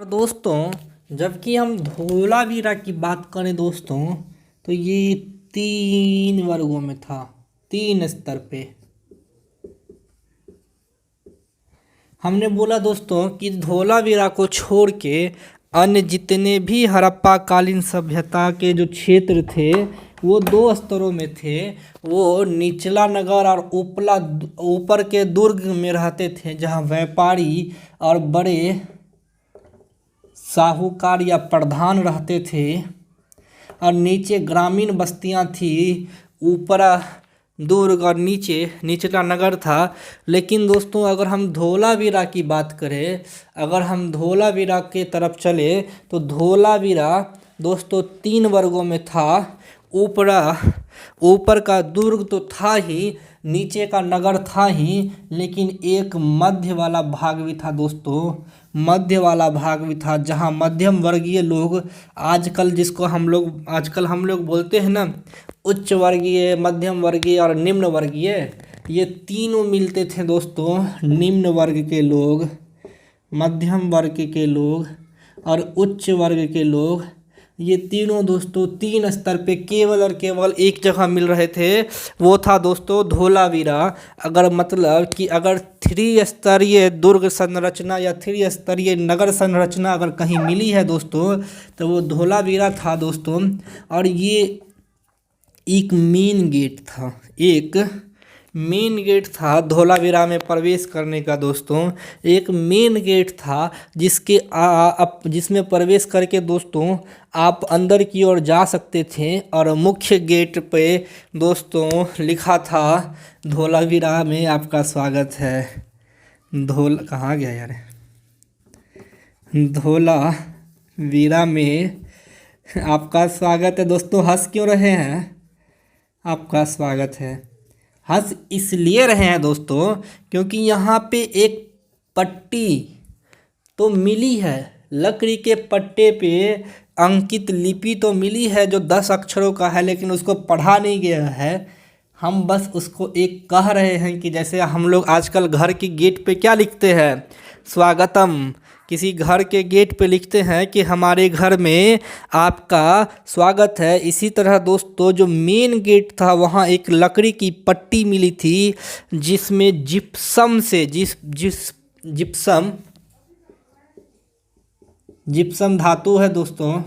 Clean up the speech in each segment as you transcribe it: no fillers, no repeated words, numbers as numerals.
दोस्तों, जबकि हम धोलावीरा की बात करें दोस्तों, तो ये 3 वर्गों में था, 3 स्तर पे। हमने बोला दोस्तों कि धोलावीरा को छोड़ के अन्य जितने भी हड़प्पा कालीन सभ्यता के जो क्षेत्र थे वो 2 स्तरों में थे। वो निचला नगर और ऊपर के दुर्ग में रहते थे, जहाँ व्यापारी और बड़े साहूकार या प्रधान रहते थे, और नीचे ग्रामीण बस्तियां थी। ऊपर दुर्ग और नीचे निचला नगर था। लेकिन दोस्तों, अगर हम धोलावीरा की बात करें, अगर हम धोलावीरा के तरफ चले तो धोलावीरा दोस्तों 3 वर्गों में था। ऊपर का दुर्ग तो था ही, नीचे का नगर था ही, लेकिन एक मध्य वाला भाग भी था दोस्तों। मध्य वाला भाग भी था, जहाँ मध्यम वर्गीय लोग, आजकल हम लोग बोलते हैं ना, उच्च वर्गीय, मध्यम वर्गीय और निम्न वर्गीय, ये तीनों मिलते थे दोस्तों। निम्न वर्ग के लोग, मध्यम वर्ग के लोग और उच्च वर्ग के लोग, ये तीनों दोस्तों 3 स्तर पे केवल और केवल एक जगह मिल रहे थे। वो था दोस्तों धोलावीरा। अगर मतलब कि अगर 3 स्तरीय दुर्ग संरचना या 3 स्तरीय नगर संरचना अगर कहीं मिली है दोस्तों, तो वो धोलावीरा था दोस्तों। और ये एक मेन गेट था धोलावीरा में प्रवेश करने का दोस्तों। एक मेन गेट था जिसमें प्रवेश करके दोस्तों आप अंदर की ओर जा सकते थे। और मुख्य गेट पे दोस्तों लिखा था, धोलावीरा में आपका स्वागत है। कहाँ गया यार? धोलावीरा में आपका स्वागत है। दोस्तों हंस क्यों रहे हैं? आपका स्वागत है। हंस इसलिए रहे हैं दोस्तों क्योंकि यहाँ पे एक पट्टी तो मिली है, लकड़ी के पट्टे पे अंकित लिपि तो मिली है जो 10 अक्षरों का है, लेकिन उसको पढ़ा नहीं गया है। हम बस उसको एक कह रहे हैं कि जैसे हम लोग आजकल घर की गेट पे क्या लिखते हैं, स्वागतम। किसी घर के गेट पे लिखते हैं कि हमारे घर में आपका स्वागत है। इसी तरह दोस्तों जो मेन गेट था वहाँ एक लकड़ी की पट्टी मिली थी, जिसमें जिप्सम धातु है दोस्तों।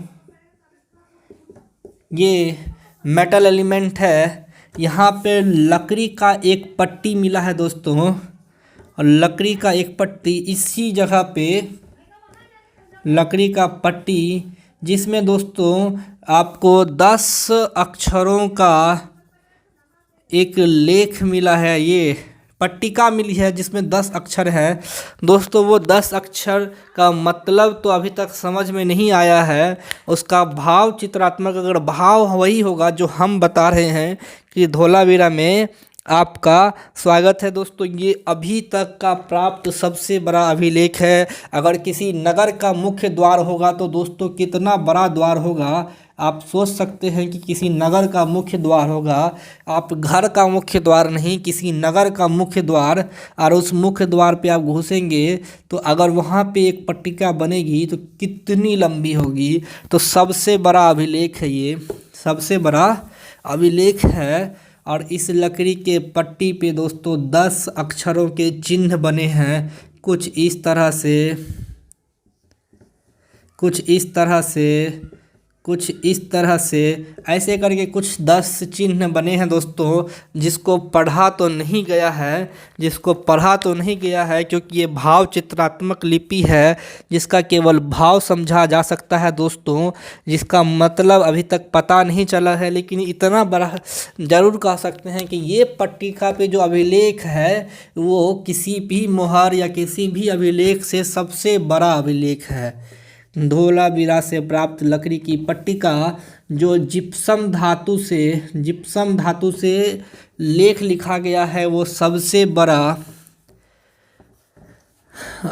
ये मेटल एलिमेंट है। यहाँ पे लकड़ी का एक पट्टी मिला है दोस्तों, और लकड़ी का एक पट्टी इसी जगह पे, लकड़ी का पट्टी जिसमें दोस्तों आपको 10 अक्षरों का एक लेख मिला है। ये पट्टिका मिली है जिसमें 10 अक्षर है दोस्तों। वो 10 अक्षर का मतलब तो अभी तक समझ में नहीं आया है। उसका भाव चित्रात्मक अगर भाव वही होगा जो हम बता रहे हैं कि धोलावीरा में आपका स्वागत है दोस्तों। ये अभी तक का प्राप्त सबसे बड़ा अभिलेख है। अगर किसी नगर का मुख्य द्वार होगा तो दोस्तों कितना बड़ा द्वार होगा, आप सोच सकते हैं कि किसी नगर का मुख्य द्वार होगा। आप घर का मुख्य द्वार नहीं, किसी नगर का मुख्य द्वार, और उस मुख्य द्वार पे आप घुसेंगे तो अगर वहाँ पे एक पट्टिका बनेगी तो कितनी लंबी होगी। तो सबसे बड़ा अभिलेख है, ये सबसे बड़ा अभिलेख है। और इस लकड़ी के पट्टी पे दोस्तों 10 अक्षरों के चिन्ह बने हैं। कुछ इस तरह से, ऐसे करके कुछ 10 चिन्ह बने हैं दोस्तों, जिसको पढ़ा तो नहीं गया है क्योंकि ये भाव चित्रात्मक लिपि है, जिसका केवल भाव समझा जा सकता है दोस्तों, जिसका मतलब अभी तक पता नहीं चला है। लेकिन इतना बड़ा ज़रूर कह सकते हैं कि ये पट्टिका पे जो अभिलेख है वो किसी भी मोहर या किसी भी अभिलेख से सबसे बड़ा अभिलेख है। धोलावीरा से प्राप्त लकड़ी की पट्टिका जो जिप्सम धातु से लेख लिखा गया है, वो सबसे बड़ा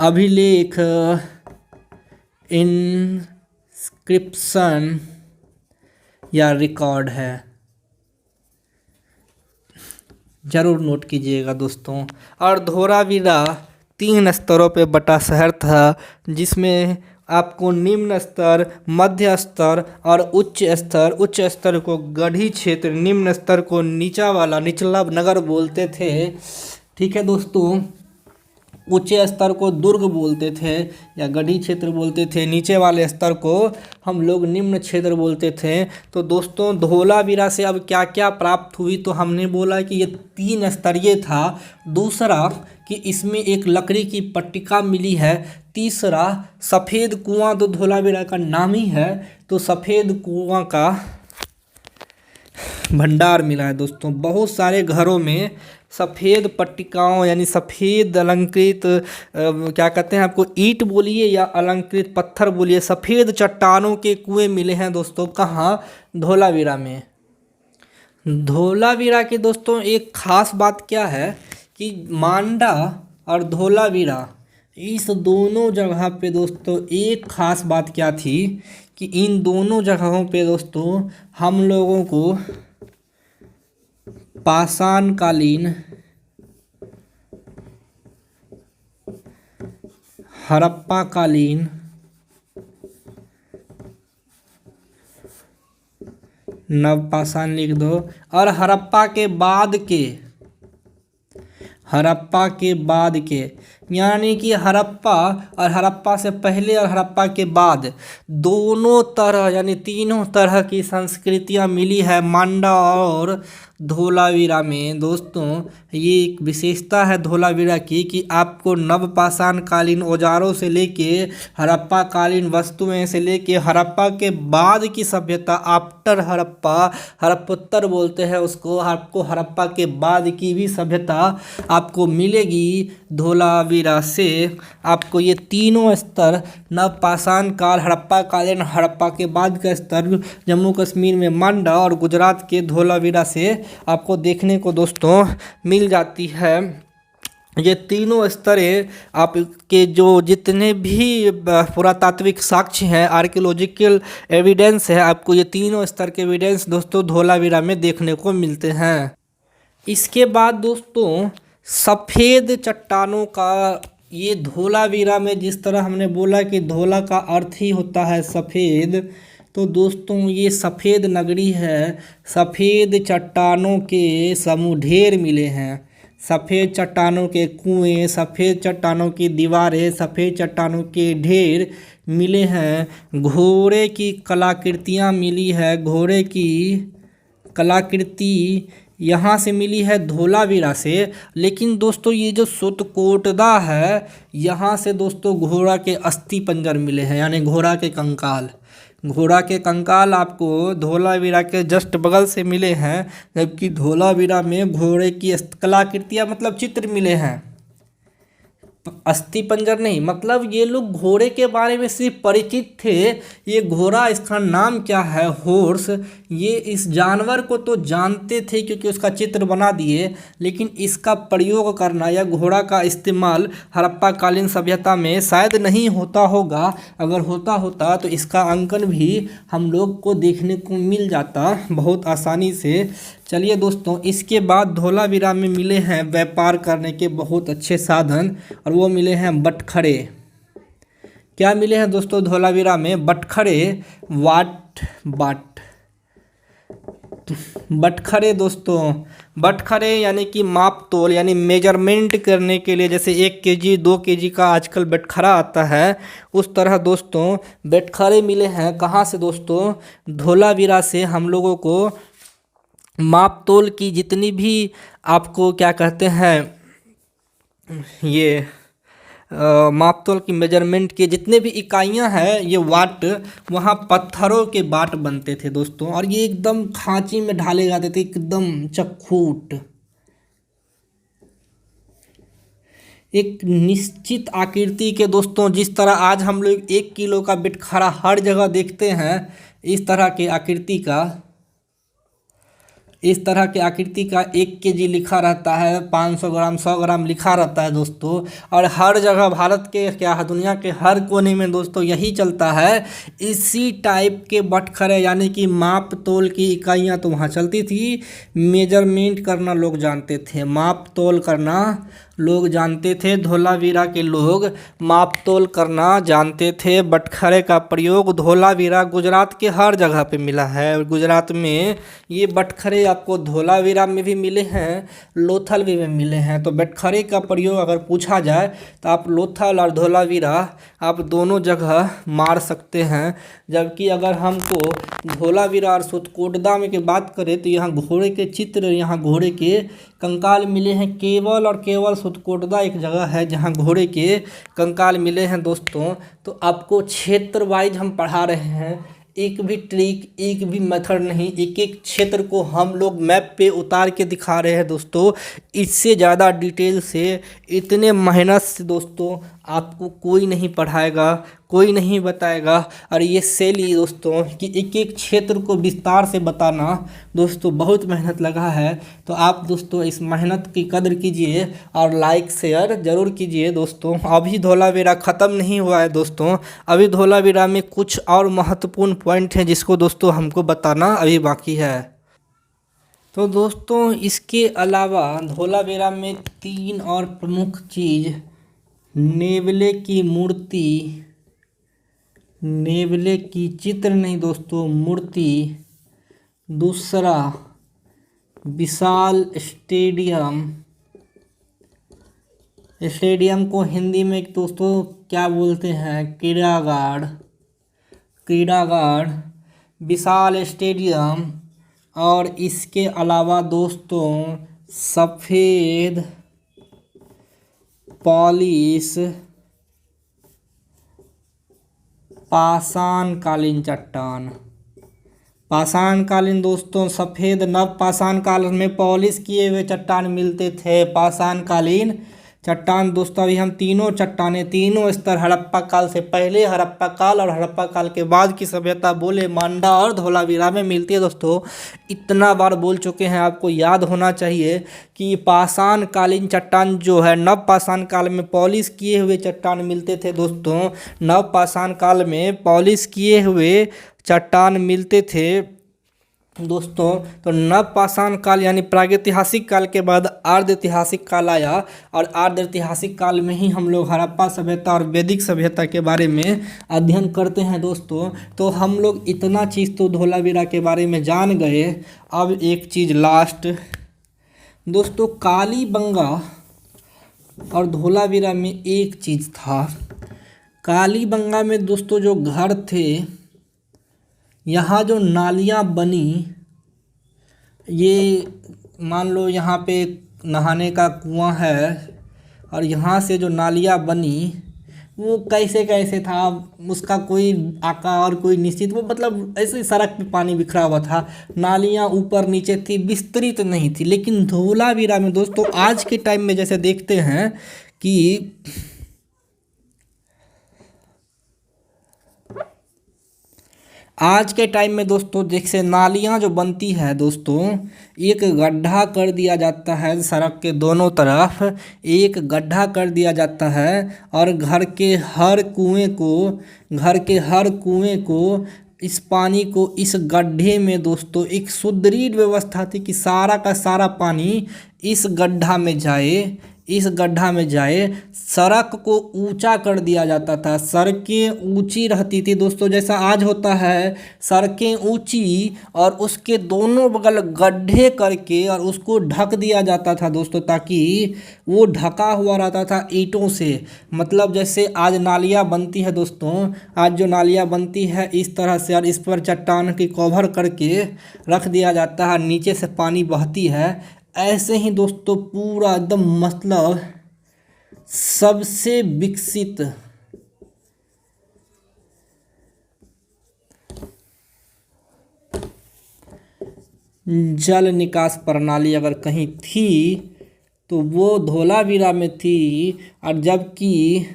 अभिलेख, इंस्क्रिप्शन या रिकॉर्ड है। जरूर नोट कीजिएगा दोस्तों। और धोलावीरा 3 स्तरों पे बटा शहर था, जिसमें आपको निम्न स्तर, मध्य स्तर और उच्च स्तर, उच्च स्तर को गढ़ी क्षेत्र, निम्न स्तर को निचला नगर बोलते थे। ठीक है दोस्तों, ऊंचे स्तर को दुर्ग बोलते थे या गढ़ी क्षेत्र बोलते थे, नीचे वाले स्तर को हम लोग निम्न क्षेत्र बोलते थे। तो दोस्तों धोलावीरा से अब क्या क्या प्राप्त हुई, तो हमने बोला कि ये 3 स्तरीय था। दूसरा कि इसमें एक लकड़ी की पट्टिका मिली है। तीसरा सफ़ेद कुआं तो धोलावीरा का नाम ही है, तो सफ़ेद कुआं का भंडार मिला है दोस्तों। बहुत सारे घरों में सफ़ेद पट्टिकाओं यानी सफ़ेद अलंकृत क्या कहते हैं, आपको ईंट बोलिए या अलंकृत पत्थर बोलिए, सफ़ेद चट्टानों के कुएं मिले हैं दोस्तों। कहाँ? धोलावीरा में। धोलावीरा के दोस्तों एक ख़ास बात क्या है कि मांडा और धोलावीरा इस दोनों जगह पे दोस्तों एक ख़ास बात क्या थी कि इन दोनों जगहों पे दोस्तों हम लोगों को पाषाण कालीन, हड़प्पा कालीन, नवपाषाण लिख दो, और हड़प्पा के बाद के यानी कि हड़प्पा और हड़प्पा से पहले और हड़प्पा के बाद दोनों तरह यानी तीनों तरह की संस्कृतियां मिली है मांडा और धोलावीरा में दोस्तों। ये एक विशेषता है धोलावीरा की कि आपको नवपाषाण कालीन औजारों से लेके हड़प्पा कालीन वस्तुएं से लेके हड़प्पा के बाद की सभ्यता, आफ्टर हड़प्पा, हड़प्पोत्तर बोलते हैं उसको, आपको हड़प्पा के बाद की भी सभ्यता आपको मिलेगी धोलावीरा से। आपको ये तीनों स्तर नवपाषाण काल, हड़प्पा कालीन, हड़प्पा के बाद का स्तर जम्मू कश्मीर में मांडा और गुजरात के धोलावीरा से आपको देखने को दोस्तों मिल जाती है। ये तीनों स्तरें आपके जो जितने भी पुरातात्विक साक्ष्य हैं, आर्कियोलॉजिकल एविडेंस है, आपको ये तीनों स्तर के एविडेंस दोस्तों धोलावीरा में देखने को मिलते हैं। इसके बाद दोस्तों सफ़ेद चट्टानों का, ये धोलावीरा में जिस तरह हमने बोला कि धोला का अर्थ ही होता है सफ़ेद, तो दोस्तों ये सफ़ेद नगरी है। सफ़ेद चट्टानों के समूह ढेर मिले हैं, सफ़ेद चट्टानों के कुएं, सफ़ेद चट्टानों की दीवारें, सफ़ेद चट्टानों के ढेर मिले हैं। घोड़े की कलाकृतियाँ मिली है, घोड़े की कलाकृति यहाँ से मिली है धोलावीरा से। लेकिन दोस्तों ये जो सुतकोटदा है, यहाँ से दोस्तों घोड़ा के अस्थि पंजर मिले हैं यानी घोड़ा के कंकाल। घोड़ा के कंकाल आपको धोलावीरा के जस्ट बगल से मिले हैं, जबकि धोलावीरा में घोड़े की कलाकृतियाँ मतलब चित्र मिले हैं, अस्थि पंजर नहीं। मतलब ये लोग घोड़े के बारे में सिर्फ परिचित थे। ये घोड़ा, इसका नाम क्या है, हॉर्स, ये इस जानवर को तो जानते थे क्योंकि उसका चित्र बना दिए, लेकिन इसका प्रयोग करना या घोड़ा का इस्तेमाल हड़प्पा कालीन सभ्यता में शायद नहीं होता होगा। अगर होता तो इसका अंकन भी हम लोग को देखने को मिल जाता बहुत आसानी से। चलिए दोस्तों, इसके बाद धोलावीरा में मिले हैं व्यापार करने के बहुत अच्छे साधन, और वो मिले हैं बटखरे। क्या मिले हैं दोस्तों धोलावीरा में? बटखरे, बटखरे दोस्तों, बटखरे यानी कि माप तोल यानी मेजरमेंट करने के लिए, जैसे 1 केजी 2 केजी का आजकल बटखरा आता है, उस तरह दोस्तों बटखरे मिले हैं। कहाँ से दोस्तों? धोलावीरा से हम लोगों को माप तोल की जितनी भी आपको क्या कहते हैं, ये माप तोल की मेजरमेंट के जितने भी इकाइयां हैं, ये वाट, वहाँ पत्थरों के बाट बनते थे दोस्तों, और ये एकदम खांची में ढाले जाते थे, एकदम चखूट, एक निश्चित आकृति के दोस्तों। जिस तरह आज हम लोग 1 किलो का बटखरा हर जगह देखते हैं, इस तरह के आकृति का, इस तरह के आकृति का 1 केजी लिखा रहता है, 500 ग्राम 100 ग्राम लिखा रहता है दोस्तों। और हर जगह भारत के क्या दुनिया के हर कोने में दोस्तों यही चलता है। इसी टाइप के बटखरे यानी कि माप तोल की इकाइयाँ तो वहाँ चलती थी। मेजरमेंट करना लोग जानते थे, माप तोल करना लोग जानते थे, धोलावीरा के लोग माप तोल करना जानते थे। बटखरे का प्रयोग धोलावीरा गुजरात के हर जगह पे मिला है। और गुजरात में ये बटखरे आपको धोलावीरा में भी मिले हैं, लोथल भी में मिले हैं। तो बटखरे का प्रयोग अगर पूछा जाए तो आप लोथल और धोलावीरा आप दोनों जगह मार सकते हैं। जबकि अगर हमको धोलावीरा और सुतकोटदा में की बात करें तो यहाँ घोड़े के चित्र, यहाँ घोड़े के कंकाल मिले हैं। केवल और केवल सुतकोटदा एक जगह है जहाँ घोड़े के कंकाल मिले हैं दोस्तों। तो आपको क्षेत्र वाइज हम पढ़ा रहे हैं, एक भी ट्रिक, एक भी मेथड नहीं, एक एक क्षेत्र को हम लोग मैप पे उतार के दिखा रहे हैं दोस्तों। इससे ज़्यादा डिटेल से, इतने मेहनत से दोस्तों आपको कोई नहीं पढ़ाएगा, कोई नहीं बताएगा। और ये शैली दोस्तों कि एक एक क्षेत्र को विस्तार से बताना दोस्तों बहुत मेहनत लगा है। तो आप दोस्तों इस मेहनत की कदर कीजिए और लाइक शेयर ज़रूर कीजिए दोस्तों। अभी धोलावीरा ख़त्म नहीं हुआ है दोस्तों, अभी धोलावीरा में कुछ और महत्वपूर्ण पॉइंट हैं जिसको दोस्तों हमको बताना अभी बाकी है। तो दोस्तों इसके अलावा धोलावीरा में 3 और प्रमुख चीज़, नेवले की मूर्ति, नेवले की चित्र नहीं दोस्तों, मूर्ति। दूसरा विशाल स्टेडियम, स्टेडियम को हिंदी में दोस्तों क्या बोलते हैं, क्रीड़ागार, क्रीड़ागार, विशाल स्टेडियम। और इसके अलावा दोस्तों सफ़ेद पॉलिश पाषाणकालीन चट्टान, पाषाणकालीन दोस्तों सफ़ेद नव पाषाण काल में पॉलिश किए हुए चट्टान मिलते थे, पाषाणकालीन चट्टान दोस्तों। अभी हम तीनों चट्टानें, तीनों स्तर, हड़प्पा काल से पहले, हड़प्पा काल और हड़प्पा काल के बाद की सभ्यता बोले मांडा और धोलावीरा में मिलती है दोस्तों। इतना बार बोल चुके हैं, आपको याद होना चाहिए कि पाषाणकालीन चट्टान जो है, नव पाषाण काल में पॉलिश किए हुए चट्टान मिलते थे दोस्तों। नव पाषाण काल में पॉलिश किए हुए चट्टान मिलते थे दोस्तों। तो नव पाषाण काल यानी प्रागैतिहासिक काल के बाद आर्ध ऐतिहासिक काल आया, और आर्ध ऐतिहासिक काल में ही हम लोग हड़प्पा सभ्यता और वैदिक सभ्यता के बारे में अध्ययन करते हैं दोस्तों। तो हम लोग इतना चीज़ तो धोलावीरा के बारे में जान गए। अब एक चीज़ लास्ट दोस्तों, कालीबंगा और धोलावीरा में एक चीज़ था। कालीबंगा में दोस्तों जो घर थे, यहाँ जो नालियाँ बनी, ये मान लो यहाँ पे नहाने का कुआं है और यहाँ से जो नालियाँ बनी वो कैसे कैसे था, उसका कोई आकार, कोई निश्चित, वो मतलब ऐसे सड़क पे पानी बिखरा हुआ था, नालियाँ ऊपर नीचे थी, विस्तृत नहीं थी। लेकिन धोलावीरा में दोस्तों आज के टाइम में जैसे देखते हैं कि आज के टाइम में दोस्तों जैसे नालियाँ जो बनती है दोस्तों, एक गड्ढा कर दिया जाता है सड़क के दोनों तरफ, एक गड्ढा कर दिया जाता है और घर के हर कुएं को इस पानी को इस गड्ढे में दोस्तों एक सुदृढ़ व्यवस्था थी कि सारा का सारा पानी इस गड्ढा में जाए, इस गड्ढा में जाए। सड़क को ऊंचा कर दिया जाता था, सड़कें ऊंची रहती थी दोस्तों, जैसा आज होता है सड़कें ऊंची और उसके दोनों बगल गड्ढे करके और उसको ढक दिया जाता था दोस्तों, ताकि वो ढका हुआ रहता था ईंटों से। मतलब जैसे आज नालियाँ बनती है दोस्तों, आज जो नालियाँ बनती है इस तरह से, और इस पर चट्टान की कवर करके रख दिया जाता है, नीचे से पानी बहती है। ऐसे ही दोस्तों पूरा एकदम मतलब सबसे विकसित जल निकास प्रणाली अगर कहीं थी तो वो धोलावीरा में थी। और जबकि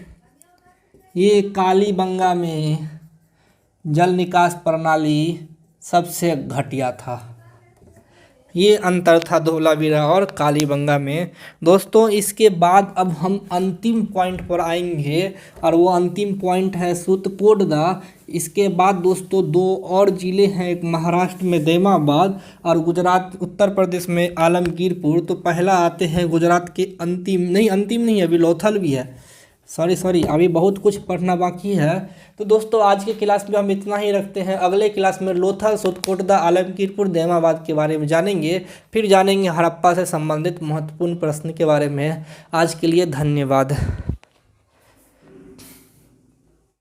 ये कालीबंगा में जल निकास प्रणाली सबसे घटिया था। ये अंतर था धोलावीरा और कालीबंगा में। दोस्तों इसके बाद अब हम अंतिम पॉइंट पर आएंगे और वो अंतिम पॉइंट है सुतकोटदा। इसके बाद दोस्तों दो और ज़िले हैं, एक महाराष्ट्र में दैमाबाद और गुजरात उत्तर प्रदेश में आलमगीरपुर। तो पहला आते हैं गुजरात के अंतिम नहीं अभी लोथल भी है, सॉरी अभी बहुत कुछ पढ़ना बाकी है। तो दोस्तों आज के क्लास में हम इतना ही रखते हैं। अगले क्लास में लोथल, सुतकोटदा, आलमगीरपुर, दैमाबाद के बारे में जानेंगे। फिर जानेंगे हड़प्पा से संबंधित महत्वपूर्ण प्रश्न के बारे में। आज के लिए धन्यवाद।